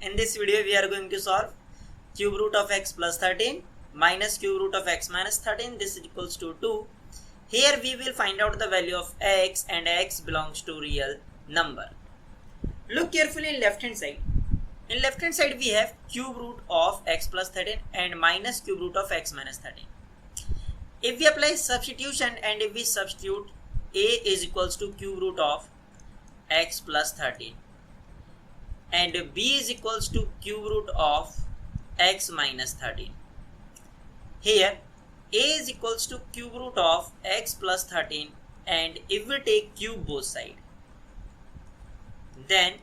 In this video we are going to solve cube root of x plus 13 minus cube root of x minus 13. This is equals to 2. Here we will find out the value of x and x belongs to real number. Look carefully in left hand side. In left hand side we have cube root of x plus 13 and minus cube root of x minus 13. If we apply substitution and if we substitute a is equals to cube root of x plus 13 and b is equals to cube root of x minus 13. Here a is equals to cube root of x plus 13 and if we take cube both side, then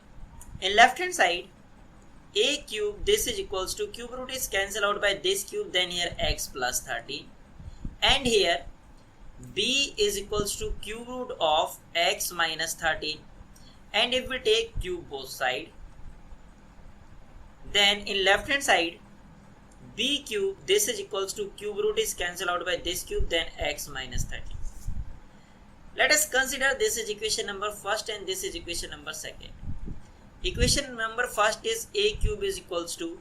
in left hand side a cube this is equals to cube root is cancelled out by this cube, then here x plus 13 and here b is equals to cube root of x minus 13 and if we take cube both side, then in left hand side b cube this is equals to cube root is cancelled out by this cube, then x minus 13. Let us consider this is equation number first and this is equation number second. Equation number first is a cube is equals to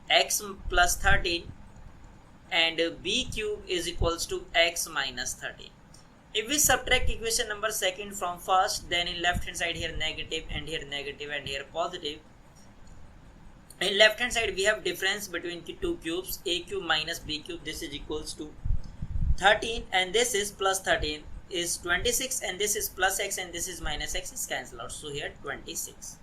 x plus 13 and b cube is equals to x minus 13. If we subtract equation number second from first, then in left hand side here negative and here negative and here positive. In left hand side we have difference between the two cubes, a cube minus b cube, this is equals to 13 and this is plus 13 is 26 and this is plus x and this is minus x is cancelled out, so here 26.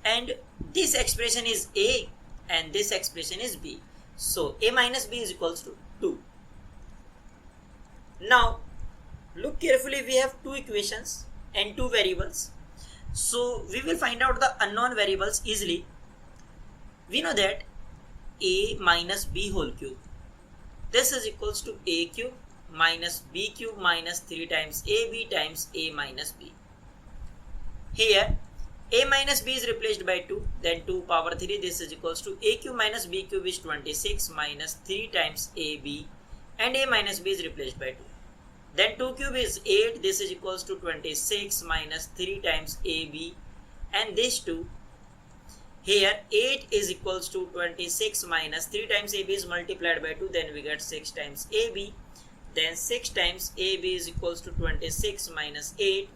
And this expression is a and this expression is b, so a minus b is equals to 2. Now look carefully, we have two equations and two variables, so we will find out the unknown variables easily. We know that a minus b whole cube, this is equals to a cube minus b cube minus 3 times ab times a minus b. Here a minus b is replaced by 2, then 2 power 3, this is equals to a cube minus b cube is 26 minus 3 times ab and a minus b is replaced by 2. Then 2 cube is 8, this is equals to 26 minus 3 times ab and this 2. Here 8 is equals to 26 minus 3 times ab is multiplied by 2, then we get 6 times ab. Then 6 times ab is equals to 26 minus 8,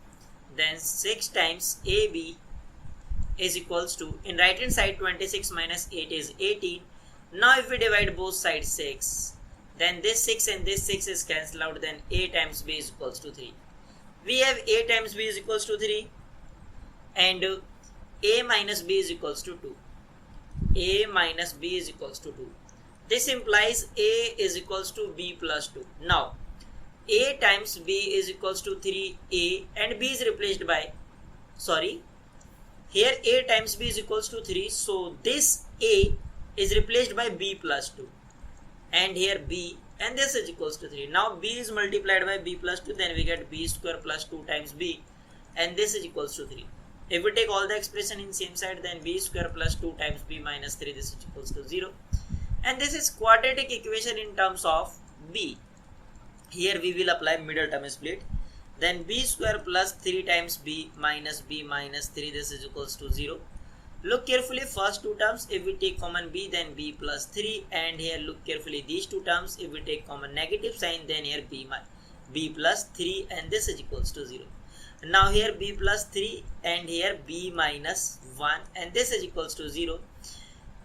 then 6 times ab is equals to, in right hand side 26 minus 8 is 18. Now if we divide both sides 6, then this 6 and this 6 is cancelled out, then a times b is equals to 3. We have a times b is equals to 3 and a minus b is equals to 2. A minus b is equals to 2. This implies a is equals to b plus 2. Now a times b is equals to 3a and b is replaced by, here a times b is equals to 3, so this a is replaced by b plus 2 and here b and this is equals to 3. Now b is multiplied by b plus 2, then we get b square plus 2 times b and this is equals to 3. If we take all the expression in same side, then b square plus 2 times b minus 3, this is equals to 0. And this is quadratic equation in terms of b. Here we will apply middle term split. Then b square plus 3 times b minus 3, this is equals to 0. Look carefully, first two terms, if we take common b, then b plus 3, and here look carefully these two terms, if we take common negative sign, then here b plus 3 and this is equals to 0. Now here b plus 3 and here b minus 1 and this is equals to 0.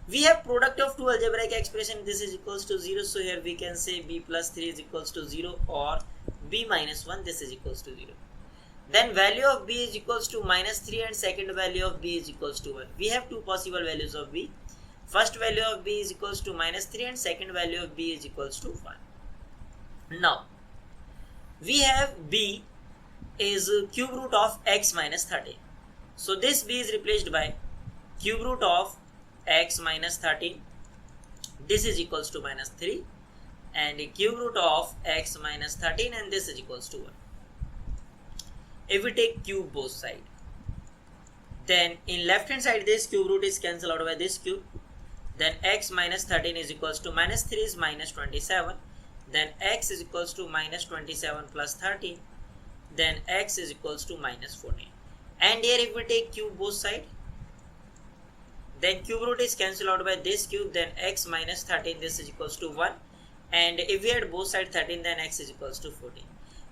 We have product of two algebraic expression, this is equals to 0, so here we can say b plus 3 is equals to 0 or b minus 1, this is equals to 0. Then value of b is equals to minus 3 and second value of b is equals to 1. We have two possible values of b. First value of b is equals to minus 3 and second value of b is equals to 1. Now we have b is cube root of x minus 13. So this b is replaced by cube root of x minus 13. This is equals to minus 3 and cube root of x minus 13 and this is equals to 1. If we take cube both side, then in left hand side this cube root is cancelled out by this cube, then x minus 13 is equals to minus 3 is minus 27, then x is equals to minus 27 plus 13, then x is equals to minus 14. And here if we take cube both side, Then cube root is cancelled out by this cube, then x minus 13, this is equals to 1. And if we add both sides 13, then x is equals to 14.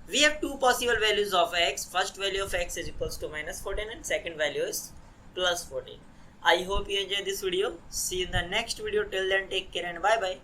We have two possible values of x. First value of x is equals to minus 14 and second value is plus 14. I hope you enjoyed this video. See you in the next video. Till then, take care and bye bye.